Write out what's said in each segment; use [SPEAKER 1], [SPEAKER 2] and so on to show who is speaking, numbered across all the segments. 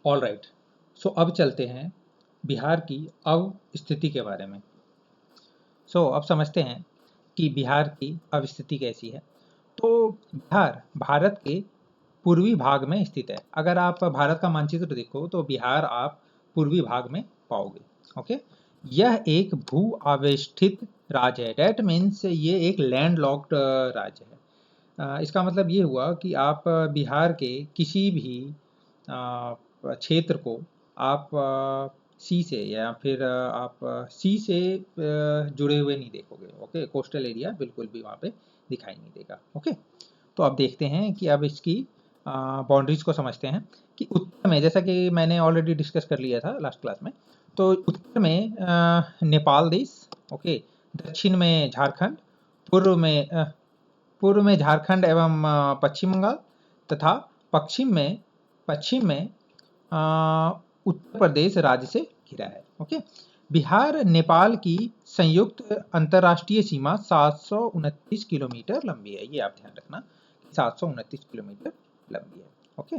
[SPEAKER 1] All right, सो अब चलते हैं बिहार की अवस्थिति के बारे में। अब समझते हैं कि बिहार की अवस्थिति कैसी है। तो बिहार भारत के पूर्वी भाग में स्थित है। अगर आप भारत का मानचित्र देखो तो बिहार आप पूर्वी भाग में पाओगे। ओके, यह एक भू आवेष्टित राज्य है। डैट मीन्स ये एक लैंड लॉक्ड राज्य है। इसका मतलब ये हुआ कि आप बिहार के किसी भी क्षेत्र को आप सी से या फिर आप सी से जुड़े हुए नहीं देखोगे। ओके, कोस्टल एरिया बिल्कुल भी वहाँ पे दिखाई नहीं देगा। ओके, तो अब देखते हैं कि अब इसकी बाउंड्रीज को समझते हैं कि उत्तर में, जैसा कि मैंने ऑलरेडी डिस्कस कर लिया था लास्ट क्लास में, तो उत्तर में नेपाल देश, ओके, दक्षिण में झारखंड, पूर्व में झारखंड एवं पश्चिम बंगाल, तथा पश्चिम में उत्तर प्रदेश राज्य से घिरा है। ओके, बिहार नेपाल की संयुक्त अंतर्राष्ट्रीय सीमा 729 किलोमीटर लंबी है। ये आप ध्यान रखना, 729 किलोमीटर लंबी है। ओके,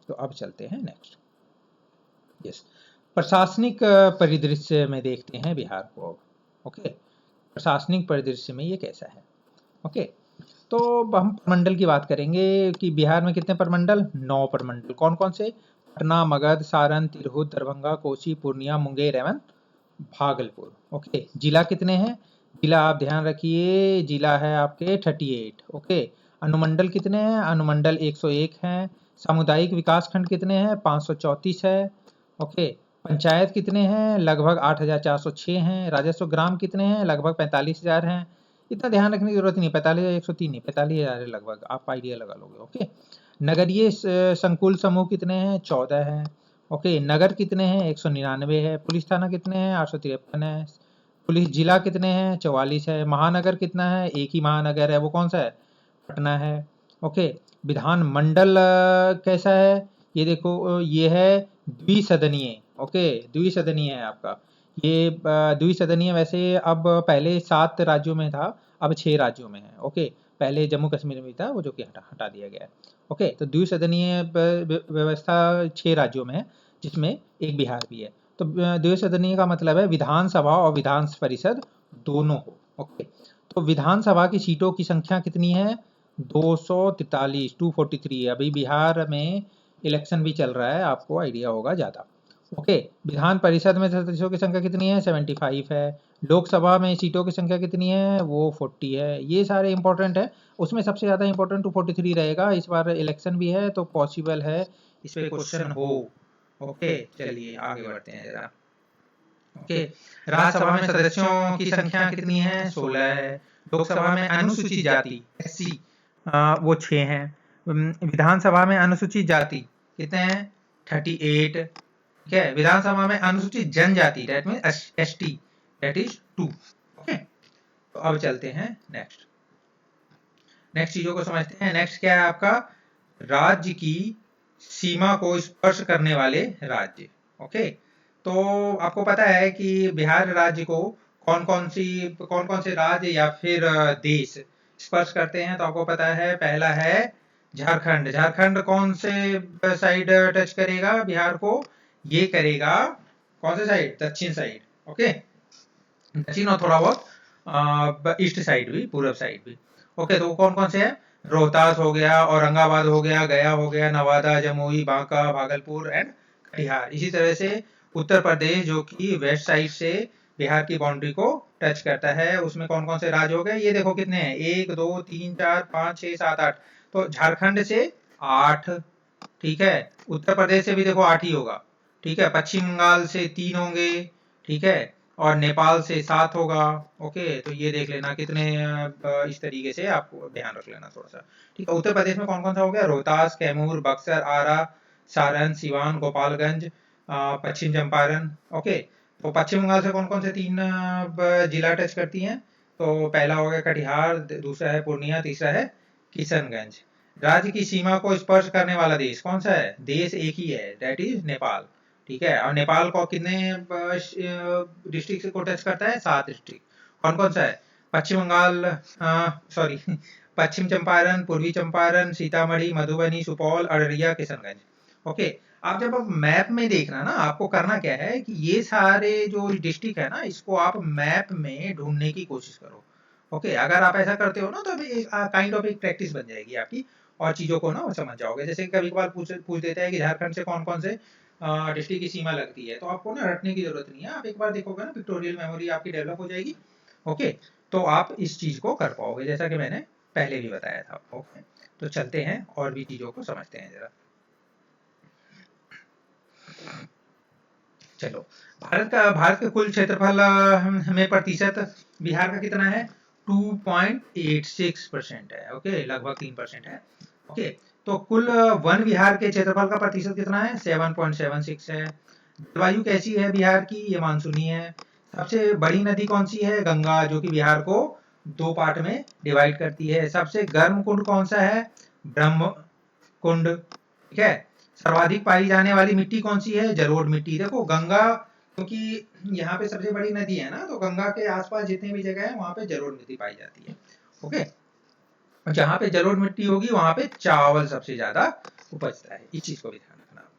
[SPEAKER 1] तो अब चलते हैं नेक्स्ट। यस, प्रशासनिक परिदृश्य में देखते हैं बिहार को अब। ओके, प्रशासनिक परिदृश्य में ये कैसा है। ओके, तो हम प्रमंडल की बात करेंगे कि बिहार में कितने प्रमंडल, 9 प्रमंडल। कौन कौन से, पटना, मगध, सारण, तिरहुत, दरभंगा, कोसी, पूर्णिया, मुंगेर एवं भागलपुर। ओके, जिला कितने हैं, जिला आप ध्यान रखिए, जिला है आपके 38। ओके, अनुमंडल कितने हैं, अनुमंडल 101 हैं। सामुदायिक विकास खंड कितने हैं, 534 है। ओके, पंचायत कितने हैं, लगभग 8406 हैं। राजस्व ग्राम कितने हैं, लगभग 45,000 हैं। इतना ध्यान रखने की जरूरत नहीं, 45,103 नहीं, 45,000 है लगभग, आप आइडिया लगा लोगे। ओके, नगरीय संकुल समूह कितने हैं, 14 हैं। ओके, नगर कितने हैं, 199 है। पुलिस थाना कितने हैं, 853 है। पुलिस जिला कितने हैं, 44 है। महानगर कितना है, एक ही महानगर है, वो कौन सा है, पटना है। ओके, विधान मंडल कैसा है, ये देखो, ये है द्विसदनीय। ओके, द्विसदनीय है आपका ये। द्विसदनीय वैसे अब पहले 7 राज्यों में था, अब 6 राज्यों में है। ओके, पहले जम्मू कश्मीर में था वो, जो कि हटा दिया गया है। ओके, तो द्विसदनीय व्यवस्था 6 राज्यों में है, जिसमें एक बिहार भी है। तो द्विसदनीय का मतलब है विधानसभा और विधान परिषद दोनों हो। ओके, तो विधानसभा की सीटों की संख्या कितनी है, 243, 243। अभी बिहार में इलेक्शन भी चल रहा है, आपको आइडिया होगा ज़्यादा। ओके, विधान परिषद में सदस्यों की संख्या कितनी है, 75 है। लोकसभा में सीटों की संख्या कितनी है, वो 40 है। ये सारे इंपॉर्टेंट है, उसमें सबसे ज़्यादा इंपॉर्टेंट 243 रहेगा। इस बार इलेक्शन भी है तो पॉसिबल है इस पे क्वेश्चन हो। ओके, चलिए आगे बढ़ते हैं जरा। ओके, राज्यसभा में सदस्यों की संख्या कितनी है, 16 है। लोकसभा में अनुसूचित जाति SC वो 6 हैं। विधानसभा में अनुसूचित जाति कितने हैं, 38। ठीक है, विधानसभा में अनुसूचित जनजाति that mean ST that is 2। Okay, तो अब चलते हैं नेक्स्ट चीजों को समझते हैं। नेक्स्ट क्या है आपका, राज्य की सीमा को स्पर्श करने वाले राज्य। ओके, तो आपको पता है कि बिहार राज्य को कौन कौन से राज्य या फिर देश स्पर्श करते हैं। तो आपको पता है, पहला है झारखंड। झारखंड कौन से साइड टच करेगा बिहार को, ये करेगा कौन से साइड, दक्षिण साइड। ओके, दक्षिण और थोड़ा बहुत ईस्ट साइड भी, पूर्व साइड भी। ओके, तो कौन कौन से हैं, रोहतास हो गया, औरंगाबाद हो गया, गया हो गया, नवादा, जमुई, बांका, भागलपुर एंड कटिहार। इसी तरह से उत्तर प्रदेश, जो कि वेस्ट साइड से बिहार की बाउंड्री को टच करता है, उसमें कौन कौन से राज्य हो गए, ये देखो कितने हैं, 1 2 3 4 5 6 7 8। तो झारखंड से 8, ठीक है। उत्तर प्रदेश से भी देखो 8 ही होगा, ठीक है। पश्चिम बंगाल से 3 होंगे, ठीक है, और नेपाल से 7 होगा। ओके, तो ये देख लेना कितने, इस तरीके से आपको ध्यान रख लेना थोड़ा सा, ठीक है। उत्तर प्रदेश में कौन कौन सा हो गया, रोहतास, कैमूर, बक्सर, आरा, सारण, सिवान, गोपालगंज, पश्चिम चंपारण। ओके, तो पश्चिम बंगाल से कौन कौन से 3 जिला टच करती हैं, तो पहला हो गया कटिहार, दूसरा है पूर्णिया, तीसरा है किशनगंज। राज्य की सीमा को स्पर्श करने वाला देश कौन सा है, देश एक ही है, दैट इज नेपाल। ठीक है, और नेपाल को कितने डिस्ट्रिक्ट को टच करता है, 7 डिस्ट्रिक्ट। कौन कौन सा है, पश्चिम बंगाल, पश्चिम चंपारण, पूर्वी चंपारण, सीतामढ़ी, मधुबनी, सुपौल, अररिया, किशनगंज। ओके, आप जब आप मैप में देखना ना, आपको करना क्या है कि ये सारे जो डिस्ट्रिक्ट है ना, इसको आप मैप में ढूंढने की कोशिश करो। ओके, अगर आप ऐसा करते हो ना तो अभी काइंड ऑफ एक प्रैक्टिस बन जाएगी आपकी, और चीजों को ना समझ जाओगे। जैसे कभी कभार पूछ देता है कि झारखंड से कौन कौन से डिस्ट्रिक्ट की सीमा लगती है, तो आपको ना रटने की जरूरत नहीं है, आप एक बार देखोगे ना पिक्टोरियल मेमोरी आपकी डेवलप हो जाएगी। ओके, तो आप इस चीज को कर पाओगे, जैसा कि मैंने पहले भी बताया था। ओके, तो चलते हैं और भी चीजों को समझते हैं जरा। चलो, भारत का कुल क्षेत्रफल में प्रतिशत बिहार का कितना है? 2.86% है। ओके, लगभग 3% है। ओके, तो कुल वन विहार के क्षेत्रफल का प्रतिशत कितना है? 7.76 है। जलवायु कैसी है बिहार की? ये मानसूनी है। सबसे बड़ी नदी कौन सी है? गंगा, जो कि बिहार को दो पार्ट में डिवाइड करती है। सबसे गर्म कुंड कौन सा है? ब्रह्म कुंड। ठीक है। सर्वाधिक पाई जाने वाली मिट्टी कौन सी है? जलोढ़ मिट्टी। देखो गंगा, क्योंकि यहाँ पे सबसे बड़ी नदी है ना, तो गंगा के आसपास जितनी भी जगह है वहां पे जलोढ़ मिट्टी पाई जाती है। ओके, जहां पे जलोढ़ मिट्टी होगी वहां पे चावल सबसे ज्यादा उपजता है, इस चीज को भी ध्यान रखना।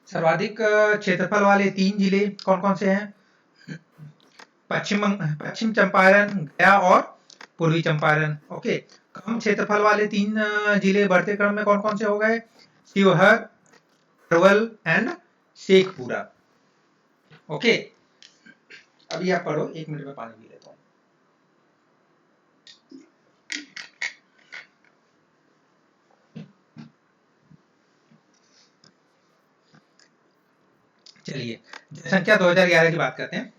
[SPEAKER 1] सर्वाधिक क्षेत्रफल वाले 3 जिले कौन कौन से हैं? पश्चिम चंपारण, गया और पूर्वी चंपारण। ओके, कम क्षेत्रफल वाले 3 जिले बढ़ते क्रम में कौन कौन से हो गए? शिवहर, अरवल एंड शेखपुरा। ओके, अभी आप पढ़ो, 1 मिनट में पानी पी लेता हूँ। चलिए, जनसंख्या 2011 की बात करते हैं।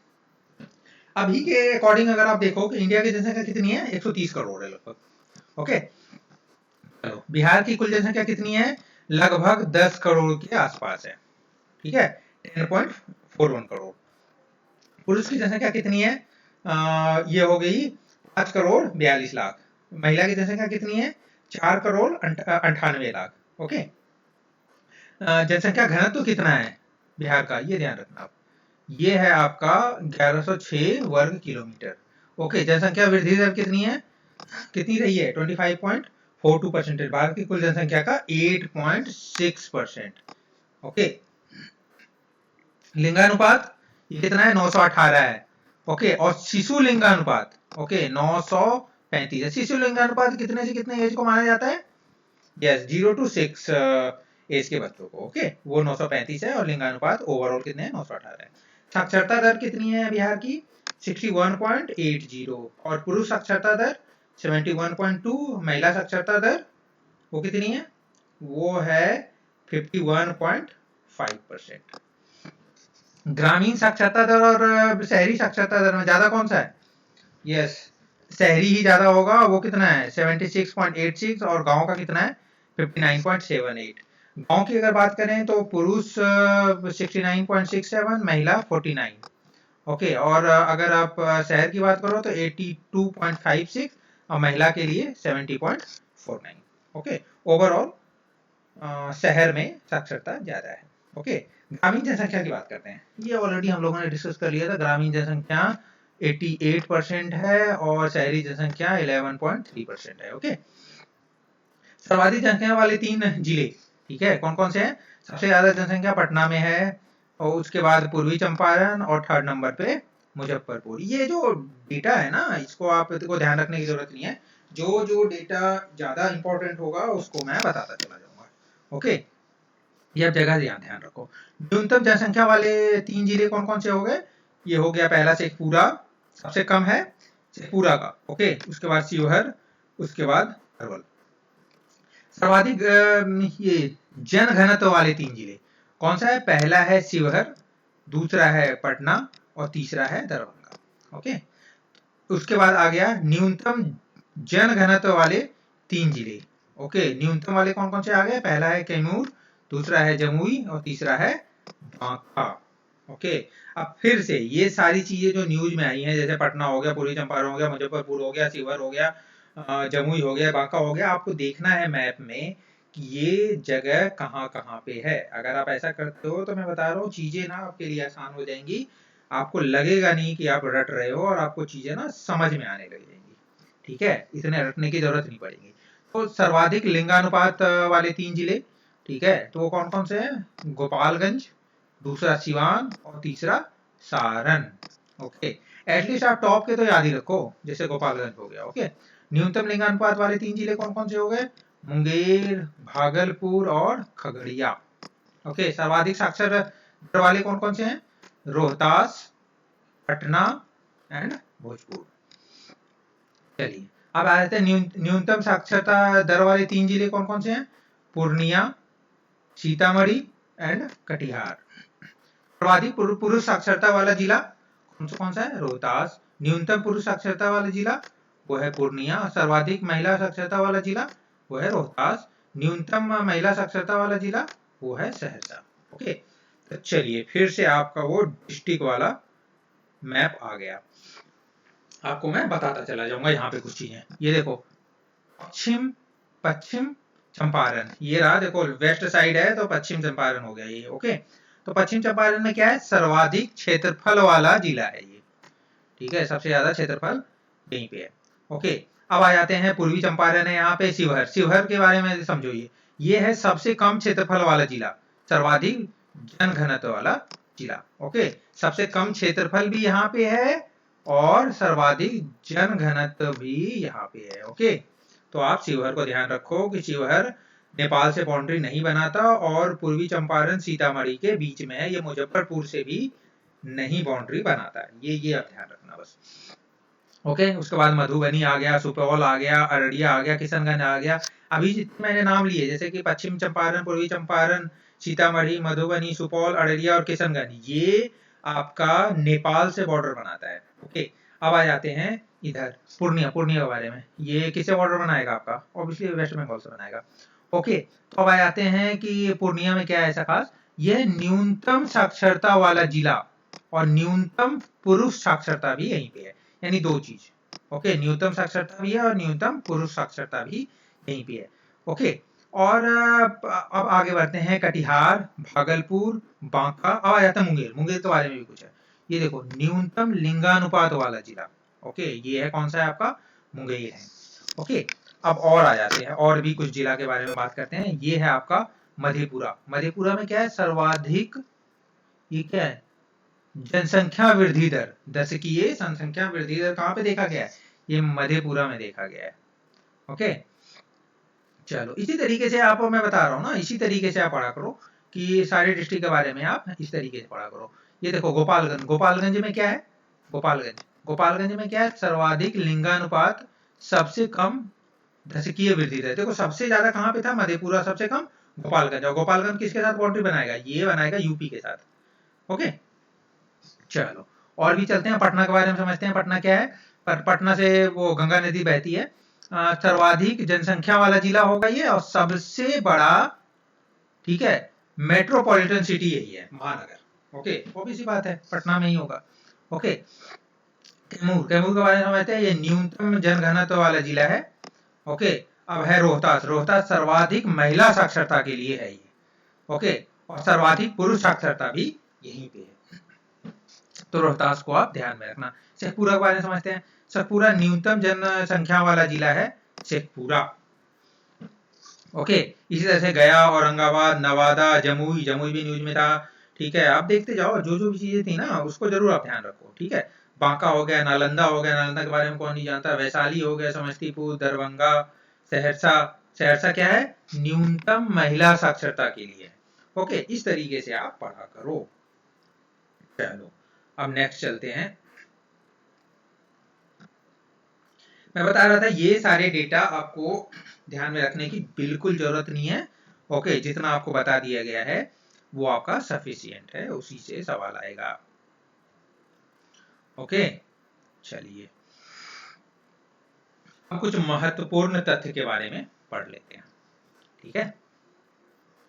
[SPEAKER 1] अभी के अकॉर्डिंग अगर आप देखो कि इंडिया की जनसंख्या कितनी है? 130 करोड़ है लगभग। ओके, चलो, बिहार की कुल जनसंख्या कितनी है? लगभग 10 करोड़ के आसपास है। ठीक है, 10.41 करोड़। पुरुष की जनसंख्या कितनी है? ये हो गई 5 करोड़ 42 लाख। महिला की जनसंख्या कितनी है? 4 करोड़ 98 लाख। ओके, जनसंख्या घनत्व तो कितना है बिहार का? ये ध्यान रखना आप, ये है आपका 1106 वर्ग किलोमीटर। ओके, जनसंख्या वृद्धि दर कितनी है? कितनी रही है? 25.42%। भारत की कुल जनसंख्या का 8.6%। ओके, लिंगानुपात ये कितना है? 918 है। ओके, और शिशु लिंगानुपात ओके 935 है। शिशु लिंगानुपात कितने से कितने एज को माना जाता है? यस, 0 to 6 एज के बच्चों को। ओके, वो 935 है, और लिंगानुपात ओवरऑल कितने हैं? 918 है। साक्षरता दर कितनी है बिहार की? 61.80। और पुरुष साक्षरता दर 71.2। महिला साक्षरता दर वो कितनी है? वो है 51.5%। ग्रामीण साक्षरता दर और शहरी साक्षरता दर में ज्यादा कौन सा है? यस, शहरी ही ज्यादा होगा। वो कितना है? 76.86। और गांव का कितना है? 59.78। गांव की अगर बात करें तो पुरुष 69.67, महिला 49। ओके, और अगर आप शहर की बात करो तो 82.56, और महिला के लिए 70.49। ओके, ओवरऑल शहर में साक्षरता ज्यादा है। ओके, ग्रामीण जनसंख्या की बात करते हैं। ये ऑलरेडी हम लोगों ने डिस्कस कर लिया था। ग्रामीण जनसंख्या 88% है, और शहरी जनसंख्या 11.3% है। ओके, सर्वाधिक जनसंख्या वाले 3 जिले, ठीक है, कौन कौन से हैं? सबसे ज्यादा जनसंख्या पटना में है, और उसके बाद पूर्वी चंपारण, और 3rd नंबर पे मुजफ्फरपुर। ये जो डेटा है ना, इसको आपको ध्यान रखने की जरूरत नहीं है। जो जो डेटा ज्यादा इंपॉर्टेंट होगा उसको मैं बताता चला जाऊंगा। ओके, ये अब जगह ध्यान रखो। न्यूनतम जनसंख्या वाले 3 जिले कौन कौन से हो गए? ये हो गया पहला शेखपुरा, सबसे कम है शेखपुरा का। ओके, उसके बाद शिवहर, उसके बाद अरवल। सर्वाधिक ये जन घनत्व वाले 3 जिले कौन सा है? पहला है शिवहर, दूसरा है पटना, और तीसरा है दरभंगा। ओके, उसके बाद आ गया न्यूनतम जन घनत्व वाले 3 जिले। ओके, न्यूनतम वाले कौन कौन से आ गए? पहला है कैमूर, दूसरा है जमुई, और तीसरा है बांका। ओके, अब फिर से ये सारी चीजें जो न्यूज में आई हैं, जैसे पटना हो गया, पूर्वी चंपारण हो गया, मुजफ्फरपुर हो गया, शिवहर हो गया, जमुई हो गया, बांका हो गया, आपको देखना है मैप में कि ये जगह कहाँ कहाँ पे है। अगर आप ऐसा करते हो तो मैं बता रहा हूँ चीजें ना आपके लिए आसान हो जाएंगी। आपको लगेगा नहीं कि आप रट रहे हो, और आपको चीजें ना समझ में आने लग जाएंगी। ठीक है, इतने रटने की जरूरत नहीं पड़ेगी। तो सर्वाधिक लिंगानुपात वाले 3 जिले, ठीक है, तो वो कौन कौन से हैं? गोपालगंज, दूसरा सिवान और तीसरा सारण। ओके, एटलीस्ट आप टॉप के तो याद ही रखो, जैसे गोपालगंज हो गया। ओके, न्यूनतम लिंगानुपात वाले 3 जिले कौन कौन से हो गए? मुंगेर, भागलपुर और खगड़िया। ओके, सर्वाधिक साक्षर दर वाले कौन कौन से हैं? रोहतास, पटना एंड भोजपुर। चलिए अब आ जाते हैं न्यूनतम साक्षरता दर वाले 3 जिले कौन कौन से हैं? पूर्णिया, सीतामढ़ी एंड कटिहार। सर्वाधिक पुरुष साक्षरता वाला जिला कौन सा है? रोहतास। न्यूनतम पुरुष साक्षरता वाला जिला वो है पूर्णिया। सर्वाधिक महिला साक्षरता वाला जिला वो है रोहतास। न्यूनतम महिला साक्षरता वाला जिला वो है सहरसा। ओके, तो चलिए फिर से आपका वो डिस्ट्रिक्ट वाला मैप आ गया, आपको मैं बताता चला जाऊंगा यहाँ पे कुछ चीजें। ये देखो, पश्चिम चंपारण, ये रहा, देखो वेस्ट साइड है तो पश्चिम चंपारण हो गया ये। ओके, तो पश्चिम चंपारण में क्या है? सर्वाधिक क्षेत्रफल वाला जिला है ये, ठीक है, सबसे ज्यादा क्षेत्रफल यहीं पे है। ओके, अब आ जाते हैं पूर्वी चंपारण है यहाँ पे शिवहर। शिवहर के बारे में समझो, ये है सबसे कम क्षेत्रफल वाला जिला, सर्वाधिक जनघनत्व वाला जिला। ओके, सबसे कम क्षेत्रफल भी यहाँ पे है और सर्वाधिक जनघनत्व भी यहाँ पे है। ओके, तो आप शिवहर को ध्यान रखो कि शिवहर नेपाल से बाउंड्री नहीं बनाता और पूर्वी चंपारण सीतामढ़ी के बीच में है, ये मुजफ्फरपुर से भी नहीं बाउंड्री बनाता है, ये आप ध्यान रखना बस। ओके, उसके बाद मधुबनी आ गया, सुपौल आ गया, अररिया आ गया, किशनगंज आ गया। अभी जितने मैंने नाम लिए, जैसे कि पश्चिम चंपारण, पूर्वी चंपारण, सीतामढ़ी, मधुबनी, सुपौल, अररिया और किशनगंज, ये आपका नेपाल से बॉर्डर बनाता है। ओके, अब आ जाते हैं इधर पूर्णिया के बारे में। ये किससे बॉर्डर बनाएगा? आपका ऑब्वियसली वेस्ट बंगाल से बनाएगा। ओके, तो अब आ जाते हैं कि पूर्णिया में क्या है ऐसा खास? यह न्यूनतम साक्षरता वाला जिला और न्यूनतम पुरुष साक्षरता भी यहीं पे है, यानी 2 चीज। ओके, न्यूनतम साक्षरता भी है और न्यूनतम पुरुष साक्षरता भी यहीं पे है। ओके, और अब आगे बढ़ते हैं कटिहार, भागलपुर, बांका। अब आ जाता है मुंगेर के बारे में भी कुछ है। ये देखो, न्यूनतम लिंगानुपात वाला जिला। ओके, ये है कौन सा है आपका? मुंगेर है। ओके, अब और आ जाते हैं, और भी कुछ जिला के बारे में बात करते हैं। ये है आपका मधेपुरा। मधेपुरा में क्या है? सर्वाधिक, ये क्या है? जनसंख्या वृद्धि दर, दशकीय जनसंख्या वृद्धि दर कहां पे देखा गया है? ये मधेपुरा में देखा गया है। ओके, चलो इसी तरीके से आप, मैं बता रहा हूँ ना, इसी तरीके से आप पढ़ा करो कि सारे डिस्ट्रिक्ट के बारे में आप इस तरीके से पढ़ा करो। ये देखो गोपालगंज, गोपालगंज में क्या है? गोपालगंज में क्या है? सर्वाधिक लिंगानुपात, सबसे कम दशकीय वृद्धि दर। देखो सबसे ज्यादा कहां पे था? मधेपुरा, सबसे कम गोपालगंज। और गोपालगंज किसके साथ बाउंड्री बनाएगा? ये बनाएगा यूपी के साथ। ओके, चलो और भी चलते हैं, पटना के बारे में समझते हैं। पटना क्या है? पटना से वो गंगा नदी बहती है। सर्वाधिक जनसंख्या वाला जिला होगा ये, और सबसे बड़ा, ठीक है, मेट्रोपॉलिटन सिटी यही है, महानगर। ओके, ऑब्वियस सी बात है, पटना में ही होगा। ओके, कैमूर के बारे में समझते हैं। ये न्यूनतम जनघनत्व वाला जिला है। ओके, अब है रोहतास सर्वाधिक महिला साक्षरता के लिए है ये। ओके, और सर्वाधिक पुरुष साक्षरता भी यहीं पे है, तो रोहतास को आप ध्यान में रखना। शेखपुरा के बारे में समझते हैं। शेखपुरा न्यूनतम जनसंख्या वाला जिला है, शेखपुरा। ओके, इसी तरह से गया, औरंगाबाद, नवादा, जमुई भी न्यूज में था। ठीक है, आप देखते जाओ, जो भी चीजें थी ना उसको जरूर आप ध्यान रखो। ठीक है, बांका हो गया, नालंदा हो गया, नालंदा के बारे में कौन नहीं जानता। वैशाली हो गया, समस्तीपुर, दरभंगा, सहरसा क्या है? न्यूनतम महिला साक्षरता के लिए। ओके, इस तरीके से आप पढ़ा करो। चलो अब नेक्स्ट चलते हैं। मैं बता रहा था ये सारे डेटा आपको ध्यान में रखने की बिल्कुल जरूरत नहीं है। ओके, जितना आपको बता दिया गया है वो आपका सफिशिएंट है, उसी से सवाल आएगा। ओके, चलिए अब कुछ महत्वपूर्ण तथ्य के बारे में पढ़ लेते हैं। ठीक है,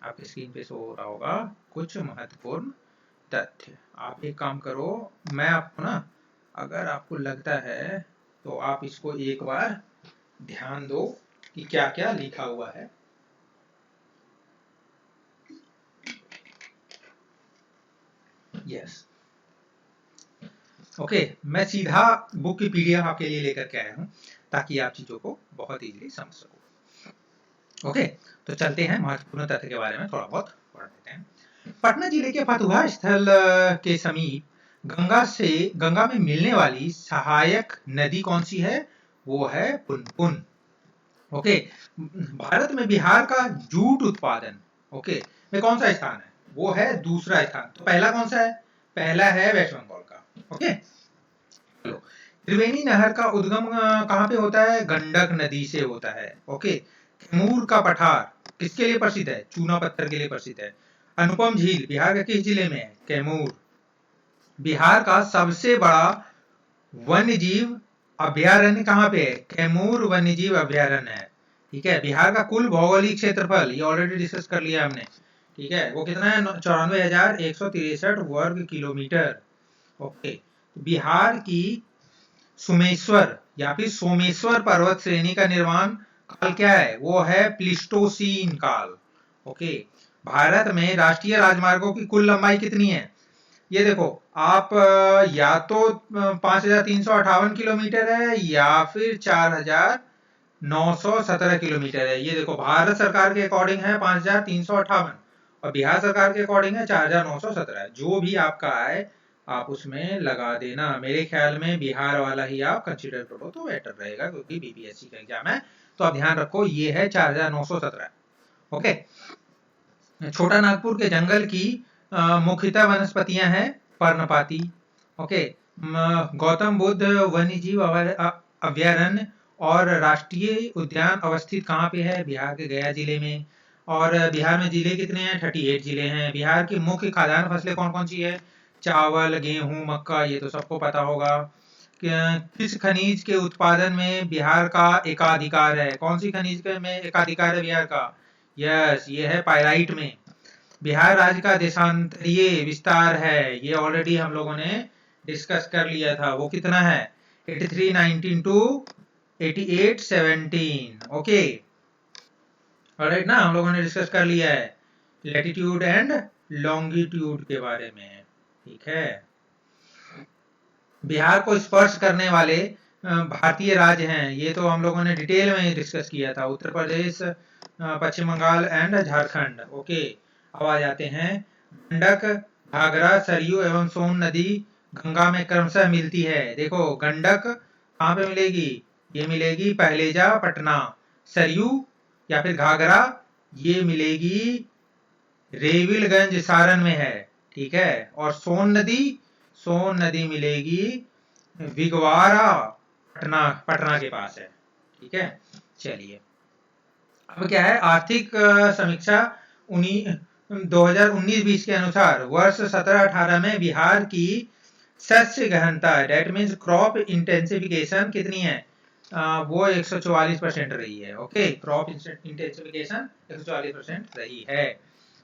[SPEAKER 1] आपकी स्क्रीन पे शो हो रहा होगा कुछ महत्वपूर्ण तथ्य। आप एक काम करो, मैं आपको ना, अगर आपको लगता है तो आप इसको एक बार ध्यान दो कि क्या क्या लिखा हुआ है। यस, ओके, मैं सीधा बुक की पीडीएफ आपके लिए लेकर के आया हूं, ताकि आप चीजों को बहुत इजीली समझ सको। ओके, तो चलते हैं महत्वपूर्ण तथ्य के बारे में थोड़ा बहुत पढ़ लेते हैं। पटना जिले के फतुहा स्थल के समीप गंगा में मिलने वाली सहायक नदी कौन सी है? वो है पुनपुन। ओके, भारत में बिहार का जूट उत्पादन में कौन सा स्थान है? वो है दूसरा स्थान। तो पहला कौन सा है? पहला है वेस्ट बंगाल का। ओके, चलो, त्रिवेणी नहर का उद्गम कहाँ पे होता है? गंडक नदी से होता है। ओके, कैमूर का पठार किसके लिए प्रसिद्ध है? चूना पत्थर के लिए प्रसिद्ध है। अनुपम झील बिहार के किस जिले में है? कैमूर। बिहार का सबसे बड़ा वन्य जीव अभ्यारण्य कहाँ पे है? कैमूर वन्य जीव अभ्यारण्य है। ठीक है, बिहार का कुल भौगोलिक क्षेत्रफल ये ऑलरेडी डिस्कस कर लिया हमने। ठीक है, वो कितना है? 94,163 वर्ग किलोमीटर। ओके, बिहार की सुमेश्वर या फिर सोमेश्वर पर्वत श्रेणी का निर्माण काल क्या है? वो है प्लिस्टोसीन काल। ओके, भारत में राष्ट्रीय राजमार्गों की कुल लंबाई कितनी है? ये देखो, आप या तो 5,358 किलोमीटर है या फिर 4,917 किलोमीटर है। ये देखो, भारत सरकार के अकॉर्डिंग है 5,358 और बिहार सरकार के अकॉर्डिंग है 4,917। जो भी आपका आए आप उसमें लगा देना। मेरे ख्याल में बिहार वाला ही आप कंसीडर करो तो बेटर रहेगा, क्योंकि बीपीएससी का एग्जाम है। तो आप ध्यान रखो, ये है 4,917। ओके, छोटा नागपुर के जंगल की मुख्यतः वनस्पतियां हैं पर्णपाती। ओके, गौतम बुद्ध वन्यजीव अभ्यारण्य और राष्ट्रीय उद्यान अवस्थित कहाँ पे है? बिहार के गया जिले में। और बिहार में जिले कितने हैं? 38 जिले हैं। बिहार की मुख्य खाद्यान्न फसलें कौन कौन सी है? चावल, गेहूं, मक्का, ये तो सबको पता होगा। किस खनिज के उत्पादन में बिहार का एकाधिकार है? कौन सी खनिज में एकाधिकार है बिहार का? यस, ये है पाइराइट में। बिहार राज्य का देशांतरीय विस्तार है, ये ऑलरेडी हम लोगों ने डिस्कस कर लिया था। वो कितना है? 8319 टू 8817। ओके, ऑलराइट ना, हम लोगों ने डिस्कस कर लिया है लैटिट्यूड एंड लॉन्गिट्यूड के बारे में। ठीक है, बिहार को स्पर्श करने वाले भारतीय राज्य हैं, ये तो हम लोगों ने डिटेल में डिस्कस किया था। उत्तर प्रदेश, पश्चिम बंगाल एंड झारखंड। ओके, अब आ जाते हैं। गंडक, घाघरा, सरयू एवं सोन नदी गंगा में क्रमशः मिलती है। देखो, गंडक कहाँ पे मिलेगी? ये मिलेगी पहलेजा पटना। सरयू या फिर घाघरा ये मिलेगी रेविलगंज सारण में है। ठीक है, और सोन नदी मिलेगी विगवारा पटना के पास है। ठीक है, चलिए, अब क्या है? आर्थिक समीक्षा 2019-20 के अनुसार वर्ष 17-18 में बिहार की शस्य गहनता, डेट मीन्स क्रॉप इंटेंसिफिकेशन कितनी है? वो 144% रही है। ओके, क्रॉप इंटेंसिफिकेशन 144% रही है।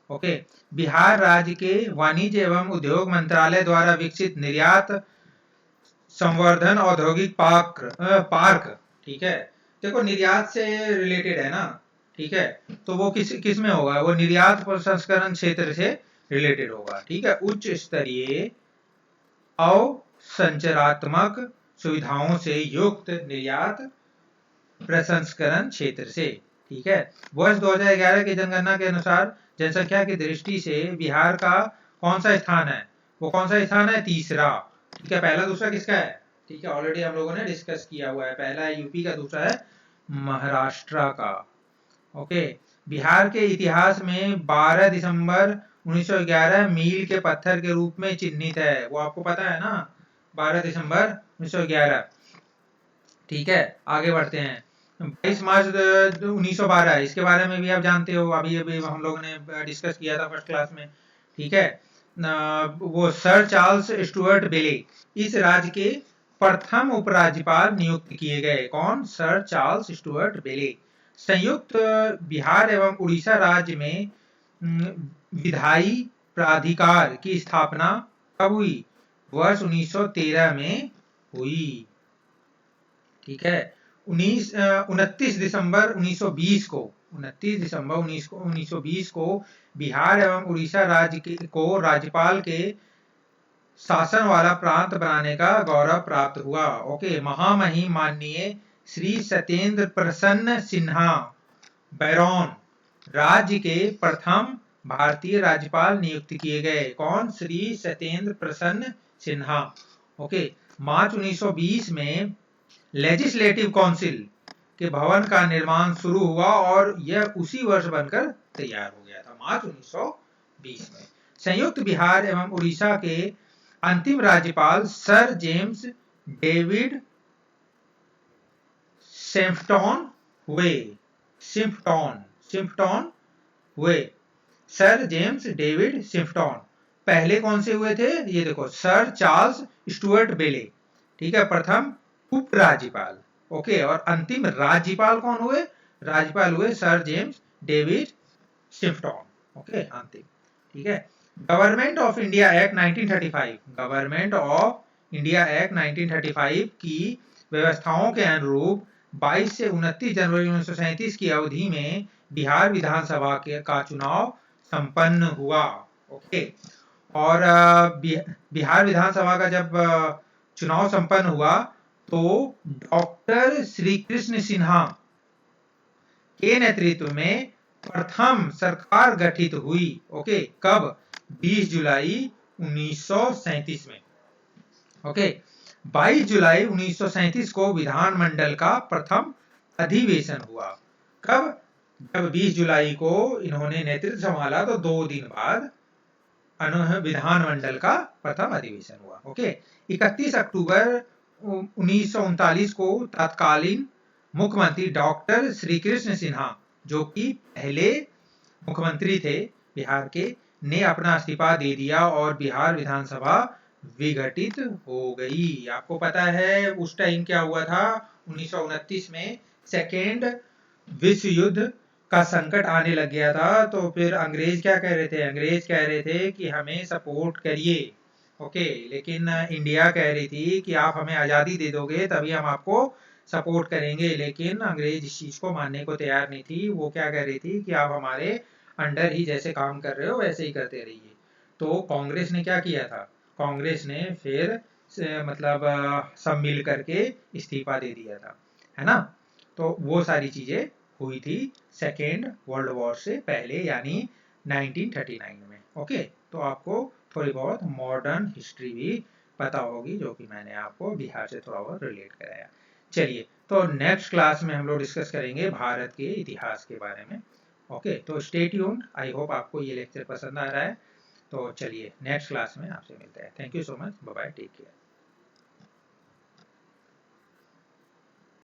[SPEAKER 1] ओके, बिहार राज्य के वाणिज्य एवं उद्योग मंत्रालय द्वारा विकसित निर्यात संवर्धन औद्योगिक पार्क। ठीक है, देखो निर्यात से रिलेटेड है ना। ठीक है, तो वो किस में होगा? वो निर्यात प्रसंस्करण क्षेत्र से रिलेटेड होगा। ठीक है, उच्च स्तरीय अवसंरचनात्मक सुविधाओं से युक्त निर्यात प्रसंस्करण क्षेत्र से। ठीक है, वर्ष 2011 की जनगणना के अनुसार जनसंख्या की दृष्टि से बिहार का कौन सा स्थान है? वो कौन सा स्थान है? तीसरा। ठीक है, पहला दूसरा किसका है? ठीक है, ऑलरेडी हम लोगों ने डिस्कस किया हुआ है। पहला है यूपी का, दूसरा है महाराष्ट्र का। ओके, बिहार के इतिहास में 12 दिसंबर 1911 मील के पत्थर के रूप में चिन्हित है। वो आपको पता है ना, 12 दिसंबर 1911। ठीक है, आगे बढ़ते हैं। 22 मार्च 1912, इसके बारे में भी आप जानते हो, अभी हम लोगों ने डिस्कस किया था फर्स्ट क्लास में। ठीक है, वो सर चार्ल्स स्टुअर्ट बेले इस राज्य के प्रथम उपराज्यपाल नियुक्त किए गए। कौन? सर चार्ल्स स्टुअर्ट बेले। संयुक्त बिहार एवं उड़ीसा राज्य में विधायी प्राधिकार की स्थापना कब हुई? वर्ष 1913 में हुई। ठीक है, 29 दिसंबर 1920 को बिहार एवं उड़ीसा राज्य को राज्यपाल के शासन वाला प्रांत बनाने का गौरव प्राप्त हुआ। ओके, महामहिम माननीय श्री सत्येंद्र प्रसन्न सिन्हा बैरॉन राज्य के प्रथम भारतीय राज्यपाल नियुक्त किए गए। कौन? श्री सत्येंद्र प्रसन्न सिन्हा। ओके, मार्च 1920 में लेजिस्लेटिव काउंसिल के भवन का निर्माण शुरू हुआ और यह उसी वर्ष बनकर तैयार हो गया था, मार्च 1920 में। संयुक्त बिहार एवं उड़ीसा के अंतिम राज्यपाल सर जेम्स डेविड सिम्पटन हुए। सिम्पटन हुए, सर जेम्स डेविड सिम्पटन। पहले कौन से हुए थे? ये देखो, सर चार्ल्स स्टुअर्ट बेले, ठीक है, प्रथम उप राज्यपाल। ओके, और अंतिम राज्यपाल कौन हुए? राज्यपाल हुए सर जेम्स डेविड सिम्पटन। ओके, अंतिम, ठीक है। Government of India act 1935, government of India act 1935 की व्यवस्थाओं के अनुरूप 22 से 29 जनवरी 1937 की अवधि में बिहार विधानसभा का चुनाव संपन्न हुआ। ओके, और बिहार विधानसभा का जब चुनाव संपन्न हुआ तो डॉक्टर श्री कृष्ण सिन्हा के नेतृत्व में प्रथम सरकार गठित हुई। ओके, कब? 20 जुलाई 1937 में। ओके, 22 जुलाई 1937 को विधानमंडल का प्रथम अधिवेशन हुआ। कब? जब 20 जुलाई को इन्होंने नेतृत्व संभाला तो 2 दिन बाद विधानमंडल का प्रथम अधिवेशन हुआ। ओके, 31 अक्टूबर 1939 को तत्कालीन मुख्यमंत्री डॉक्टर श्री कृष्ण सिन्हा, जो कि पहले मुख्यमंत्री थे बिहार के, ने अपना इस्तीफा दे दिया और बिहार विधानसभा विघटित हो गई। आपको पता है उस टाइम क्या हुआ था? 1929 में सेकेंड विश्व युद्ध का संकट आने लग गया था। तो फिर अंग्रेज क्या कह रहे थे? अंग्रेज कह रहे थे कि हमें सपोर्ट करिए। ओके, लेकिन इंडिया कह रही थी कि आप हमें आज़ादी दे दोगे तभी हम आपको सपोर्ट करेंगे। लेकिन अंग्रेज इस चीज़ को मानने को तैयार नहीं थी। वो क्या कह रही थी कि आप हमारे अंडर ही जैसे काम कर रहे हो वैसे ही करते रहिए। तो कांग्रेस ने क्या किया था? कांग्रेस ने फिर मतलब सब मिल करके इस्तीफा दे दिया था, है ना। तो वो सारी चीज़ें हुई थी सेकेंड वर्ल्ड वॉर से पहले, यानी 1939 में। ओके, तो आपको थोड़ी बहुत मॉडर्न हिस्ट्री भी पता होगी, जो कि मैंने आपको बिहार से थोड़ा बहुत रिलेट कराया। चलिए, तो नेक्स्ट क्लास में हम लोग डिस्कस करेंगे भारत के इतिहास के बारे में। ओके, तो स्टे ट्यून्ड। आई होप आपको ये लेक्चर पसंद आ रहा है। तो चलिए, नेक्स्ट क्लास में आपसे मिलते हैं। Thank you so much, bye bye, take care.